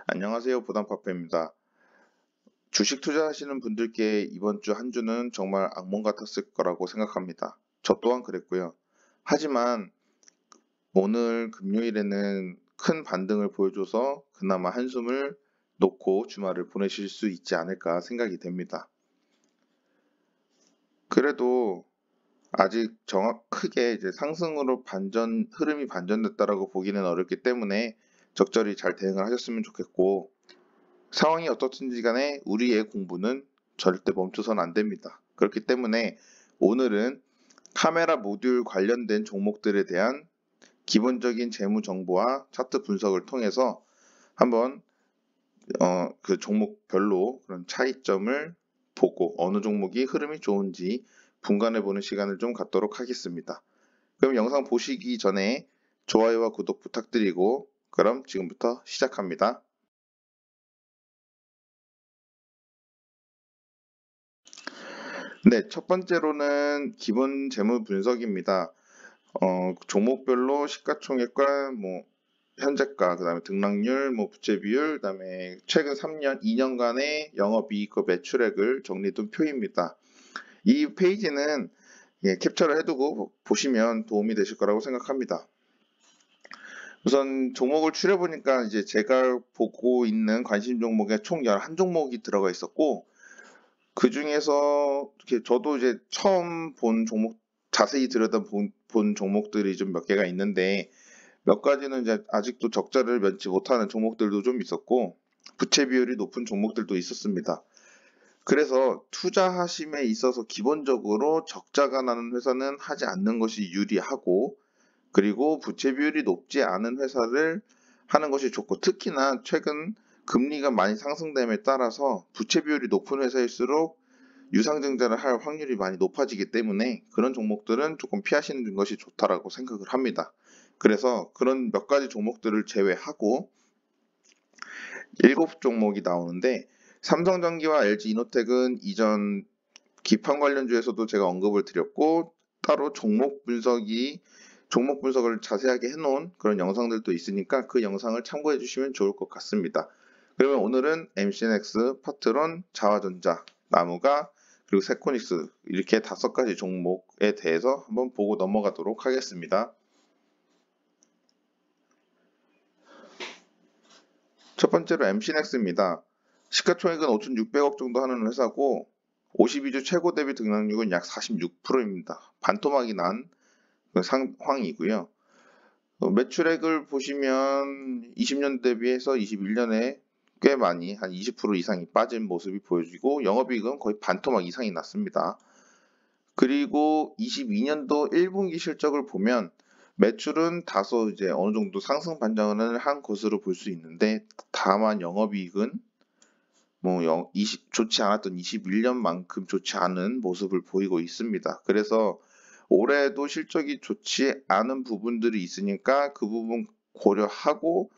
안녕하세요. 보담카페입니다. 주식 투자하시는 분들께 이번 주 한 주는 정말 악몽 같았을 거라고 생각합니다. 저 또한 그랬고요. 하지만 오늘 금요일에는 큰 반등을 보여줘서 그나마 한숨을 놓고 주말을 보내실 수 있지 않을까 생각이 됩니다. 그래도 아직 크게 이제 상승으로 흐름이 반전됐다라고 보기는 어렵기 때문에 적절히 잘 대응을 하셨으면 좋겠고, 상황이 어떻든지 간에 우리의 공부는 절대 멈춰선 안 됩니다. 그렇기 때문에 오늘은 카메라 모듈 관련된 종목들에 대한 기본적인 재무 정보와 차트 분석을 통해서 한번 그 종목별로 그런 차이점을 보고 어느 종목이 흐름이 좋은지 분간해 보는 시간을 좀 갖도록 하겠습니다. 그럼 영상 보시기 전에 좋아요와 구독 부탁드리고, 그럼 지금부터 시작합니다. 네, 첫 번째로는 기본 재무 분석입니다. 종목별로 시가총액과 현재가, 그다음에 등락률, 부채 비율, 그다음에 최근 3년, 2년간의 영업이익과 매출액을 정리해둔 표입니다. 이 페이지는 캡처를 해두고 보시면 도움이 되실 거라고 생각합니다. 우선 종목을 추려보니까 이제 제가 보고 있는 관심 종목에 총 11종목이 들어가 있었고, 그 중에서 저도 이제 처음 본 종목, 자세히 본 종목들이 좀 몇 개가 있는데, 몇 가지는 이제 아직도 적자를 면치 못하는 종목들도 좀 있었고, 부채 비율이 높은 종목들도 있었습니다. 그래서 투자하심에 있어서 기본적으로 적자가 나는 회사는 하지 않는 것이 유리하고, 그리고 부채 비율이 높지 않은 회사를 하는 것이 좋고, 특히나 최근 금리가 많이 상승됨에 따라서 부채 비율이 높은 회사일수록 유상증자를 할 확률이 많이 높아지기 때문에 그런 종목들은 조금 피하시는 것이 좋다라고 생각을 합니다. 그래서 그런 몇 가지 종목들을 제외하고 7종목이 나오는데, 삼성전기와 LG이노텍은 이전 기판 관련주에서도 제가 언급을 드렸고, 따로 종목 분석을 자세하게 해놓은 그런 영상들도 있으니까 그 영상을 참고해 주시면 좋을 것 같습니다. 그러면 오늘은 MCNX, 파트론, 자화전자, 나무가, 그리고 세코닉스, 이렇게 5가지 종목에 대해서 한번 보고 넘어가도록 하겠습니다. 첫 번째로 MCNX입니다. 시가총액은 5,600억 정도 하는 회사고, 52주 최고 대비 등락률은 약 46%입니다. 반토막이 난 상황이고요. 매출액을 보시면 20년 대비해서 21년에 꽤 많이 한 20% 이상이 빠진 모습이 보여지고, 영업이익은 거의 반토막 이상이 났습니다. 그리고 22년도 1분기 실적을 보면 매출은 다소 이제 어느 정도 상승 반전을 한 것으로 볼 수 있는데, 다만 영업이익은 좋지 않았던 21년만큼 좋지 않은 모습을 보이고 있습니다. 그래서 올해도 실적이 좋지 않은 부분들이 있으니까 그 부분 고려하고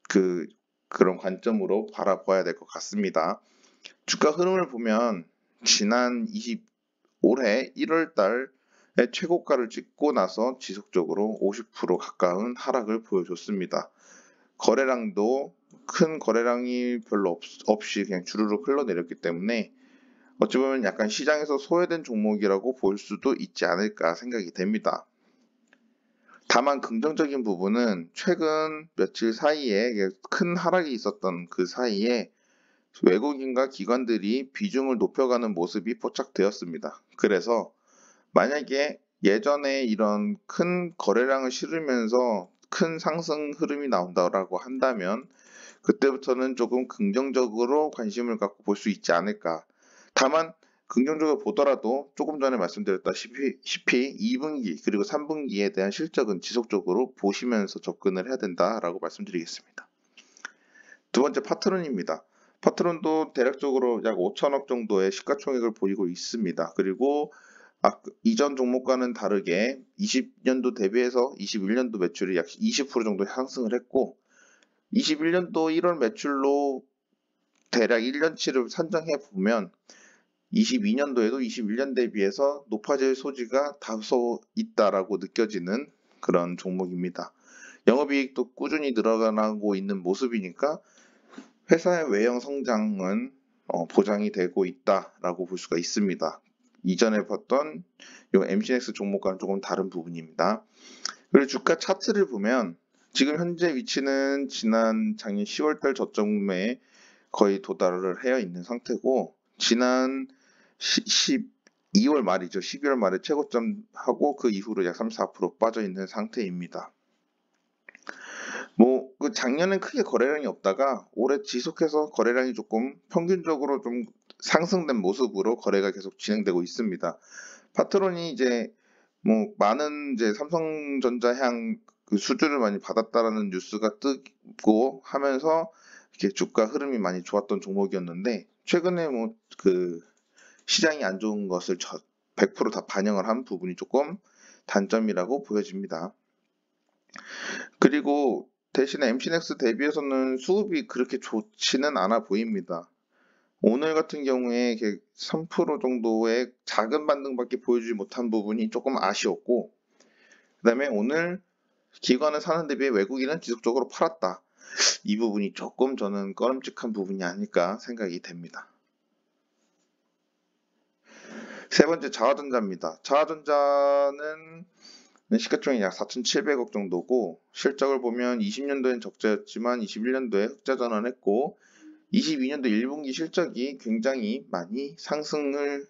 그런 관점으로 바라봐야 될 것 같습니다. 주가 흐름을 보면 올해 1월 달에 최고가를 찍고 나서 지속적으로 50% 가까운 하락을 보여줬습니다. 큰 거래량이 별로 없이 그냥 주르륵 흘러내렸기 때문에 어찌 보면 약간 시장에서 소외된 종목이라고 볼 수도 있지 않을까 생각이 됩니다. 다만 긍정적인 부분은 최근 며칠 사이에 큰 하락이 있었던 그 사이에 외국인과 기관들이 비중을 높여가는 모습이 포착되었습니다. 그래서 만약에 예전에 이런 큰 거래량을 실으면서 큰 상승 흐름이 나온다고 한다면 그때부터는 조금 긍정적으로 관심을 갖고 볼 수 있지 않을까. 다만 긍정적으로 보더라도 조금 전에 말씀드렸다시피 2분기 그리고 3분기에 대한 실적은 지속적으로 보시면서 접근을 해야 된다라고 말씀드리겠습니다. 두 번째, 파트론입니다. 파트론도 대략적으로 약 5천억 정도의 시가총액을 보이고 있습니다. 그리고 이전 종목과는 다르게 20년도 대비해서 21년도 매출이 약 20% 정도 상승을 했고, 21년도 1월 매출로 대략 1년치를 산정해 보면 22년도에도 21년 대비해서 높아질 소지가 다소 있다라고 느껴지는 그런 종목입니다. 영업이익도 꾸준히 늘어나고 있는 모습이니까 회사의 외형 성장은 보장이 되고 있다라고 볼 수가 있습니다. 이전에 봤던 이 MCX 종목과는 조금 다른 부분입니다. 그리고 주가 차트를 보면 지금 현재 위치는 지난 작년 10월달 저점에 거의 도달을 해 있는 상태고, 지난 12월 말이죠. 12월 말에 최고점하고 그 이후로 약 34% 빠져 있는 상태입니다. 그 작년엔 크게 거래량이 없다가 올해 지속해서 거래량이 조금 평균적으로 좀 상승된 모습으로 거래가 계속 진행되고 있습니다. 파트론이 이제 많은 이제 삼성전자 향 그 수주를 많이 받았다라는 뉴스가 뜨고 하면서 이렇게 주가 흐름이 많이 좋았던 종목이었는데, 최근에 그 시장이 안 좋은 것을 100% 다 반영을 한 부분이 조금 단점이라고 보여집니다. 그리고 대신에 MC넥스 대비해서는 수급이 그렇게 좋지는 않아 보입니다. 오늘 같은 경우에 3% 정도의 작은 반등밖에 보여주지 못한 부분이 조금 아쉬웠고, 그 다음에 오늘 기관은 사는 대비해 외국인은 지속적으로 팔았다. 이 부분이 조금 저는 꺼림칙한 부분이 아닐까 생각이 됩니다. 세 번째, 자화전자입니다. 자화전자는 시가총액 약 4,700억 정도고, 실적을 보면 20년도엔 적자였지만 21년도에 흑자 전환했고, 22년도 1분기 실적이 굉장히 많이 상승을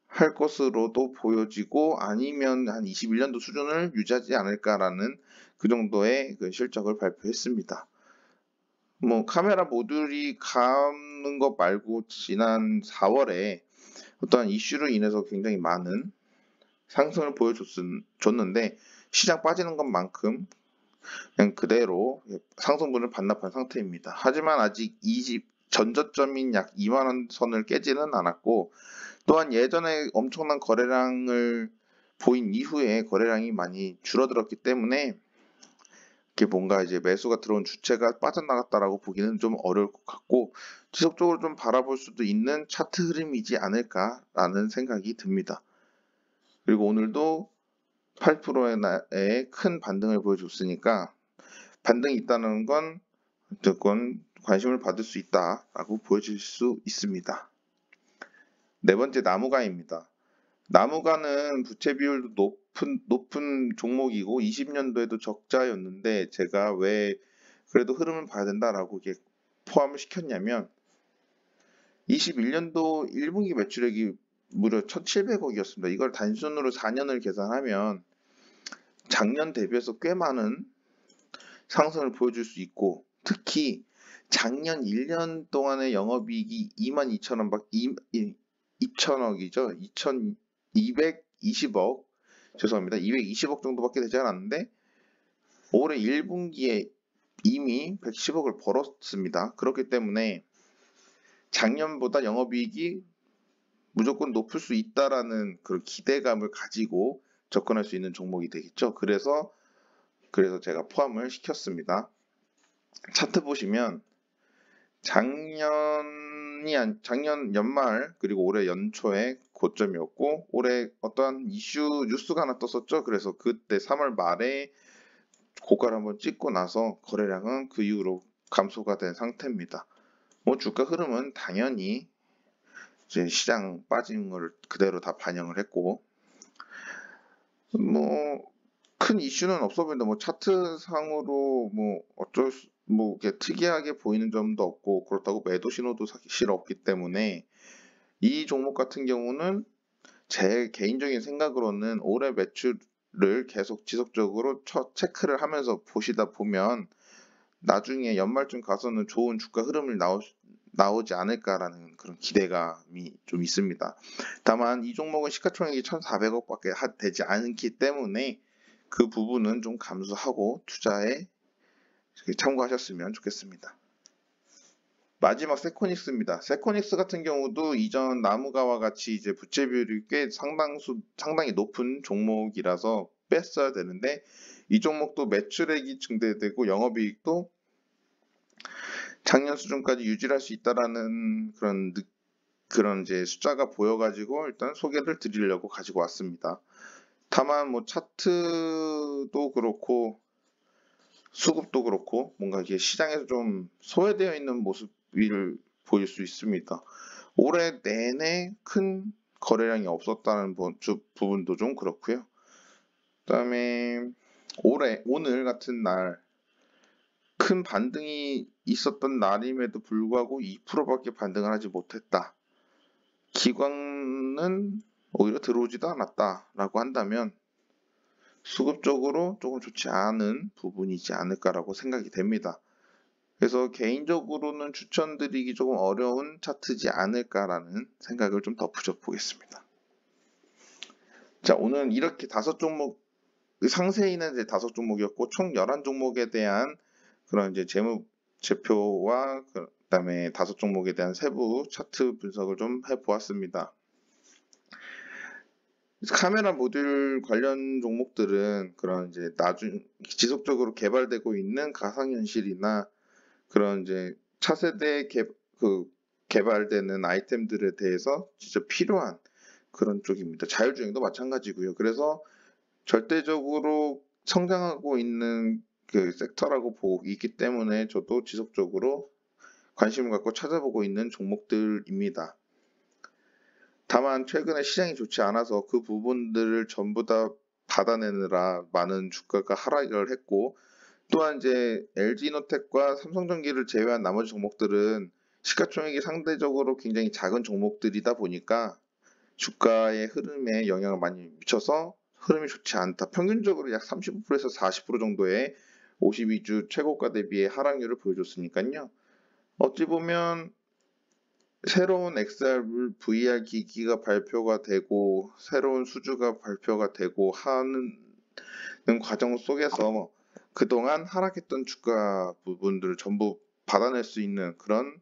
할 것으로도 보여지고, 아니면 한 21년도 수준을 유지하지 않을까라는 그 정도의 그 실적을 발표했습니다. 카메라 모듈이 감는 것 말고 지난 4월에 어떤 이슈로 인해서 굉장히 많은 상승을 보여줬는데, 시장 빠지는 것만큼 그냥 그대로 상승분을 반납한 상태입니다. 하지만 아직 전저점인 약 2만원 선을 깨지는 않았고, 또한 예전에 엄청난 거래량을 보인 이후에 거래량이 많이 줄어들었기 때문에 이렇게 뭔가 이제 매수가 들어온 주체가 빠져나갔다라고 보기는 좀 어려울 것 같고, 지속적으로 좀 바라볼 수도 있는 차트 흐름이지 않을까라는 생각이 듭니다. 그리고 오늘도 8%의 큰 반등을 보여줬으니까 반등이 있다는 건 어쨌건 관심을 받을 수 있다라고 보여질 수 있습니다. 네 번째, 나무가입니다. 나무가는 부채 비율도 높은 종목이고 20년도에도 적자였는데, 제가 왜 그래도 흐름을 봐야 된다라고 이렇게 포함을 시켰냐면, 21년도 1분기 매출액이 무려 1,700억이었습니다. 이걸 단순으로 4년을 계산하면 작년 대비해서 꽤 많은 상승을 보여줄 수 있고, 특히 작년 1년 동안의 영업이익이 2,200억이죠. 2,220억, 죄송합니다. 220억 정도밖에 되지 않았는데 올해 1분기에 이미 110억을 벌었습니다. 그렇기 때문에 작년보다 영업이익이 무조건 높을 수 있다라는 그런 기대감을 가지고 접근할 수 있는 종목이 되겠죠. 그래서 제가 포함을 시켰습니다. 차트 보시면 작년 연말 그리고 올해 연초에 고점이었고, 올해 어떠한 뉴스가 하나 떴었죠. 그래서 그때 3월 말에 고가를 한번 찍고 나서 거래량은 그 이후로 감소가 된 상태입니다. 주가 흐름은 당연히 이제 시장 빠진 걸 그대로 다 반영을 했고, 큰 이슈는 없어 보인다. 차트상으로 이렇게 특이하게 보이는 점도 없고, 그렇다고 매도 신호도 사실 없기 때문에 이 종목 같은 경우는 제 개인적인 생각으로는 올해 매출을 계속 지속적으로 체크를 하면서 보시다 보면 나중에 연말쯤 가서는 좋은 주가 흐름을 나오지 않을까라는 그런 기대감이 좀 있습니다. 다만 이 종목은 시가총액이 1,400억밖에 되지 않기 때문에 그 부분은 좀 감수하고 투자에 참고하셨으면 좋겠습니다. 마지막, 세코닉스입니다. 세코닉스 같은 경우도 이전 나무가와 같이 이제 부채 비율이 꽤 상당히 높은 종목이라서 뺐어야 되는데, 이 종목도 매출액이 증대되고 영업이익도 작년 수준까지 유지할 수 있다라는 그런 이제 숫자가 보여가지고 일단 소개를 드리려고 가지고 왔습니다. 다만 차트도 그렇고 수급도 그렇고 뭔가 이게 시장에서 좀 소외되어 있는 모습을 보일 수 있습니다. 올해 내내 큰 거래량이 없었다는 부분도 좀 그렇고요. 그다음에 오늘 같은 날 큰 반등이 있었던 날임에도 불구하고 2%밖에 반등을 하지 못했다. 기관은 오히려 들어오지도 않았다라고 한다면 수급적으로 조금 좋지 않은 부분이지 않을까라고 생각이 됩니다. 그래서 개인적으로는 추천드리기 조금 어려운 차트지 않을까라는 생각을 좀 덧붙여 보겠습니다. 자, 오늘 이렇게 5종목, 상세히는 이제 5종목이었고, 총 11종목에 대한 그런 이제 재무제표와 그다음에 5종목에 대한 세부 차트 분석을 좀 해보았습니다. 카메라 모듈 관련 종목들은 그런 이제 지속적으로 개발되고 있는 가상현실이나 그런 이제 차세대 개발되는 아이템들에 대해서 진짜 필요한 그런 쪽입니다. 자율주행도 마찬가지고요. 그래서 절대적으로 성장하고 있는 그 섹터라고 보고 있기 때문에 저도 지속적으로 관심을 갖고 찾아보고 있는 종목들입니다. 다만 최근에 시장이 좋지 않아서 그 부분들을 전부 다 받아내느라 많은 주가가 하락을 했고, 또한 이제 LG이노텍과 삼성전기를 제외한 나머지 종목들은 시가총액이 상대적으로 굉장히 작은 종목들이다 보니까 주가의 흐름에 영향을 많이 미쳐서 흐름이 좋지 않다. 평균적으로 약 35%에서 40% 정도의 52주 최고가 대비의 하락률을 보여줬으니까요. 어찌 보면 새로운 XR, VR 기기가 발표가 되고 새로운 수주가 발표가 되고 하는 과정 속에서 그동안 하락했던 주가 부분들을 전부 받아낼 수 있는 그런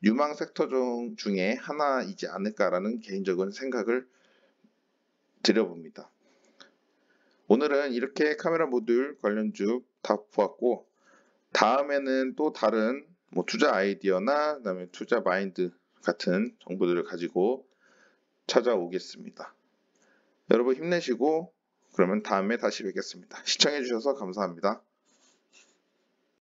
유망 섹터 중에 하나이지 않을까라는 개인적인 생각을 드려봅니다. 오늘은 이렇게 카메라 모듈 관련주 다 보았고, 다음에는 또 다른 투자 아이디어나 그다음에 투자 마인드 같은 정보들을 가지고 찾아오겠습니다. 여러분 힘내시고 그러면 다음에 다시 뵙겠습니다. 시청해주셔서 감사합니다.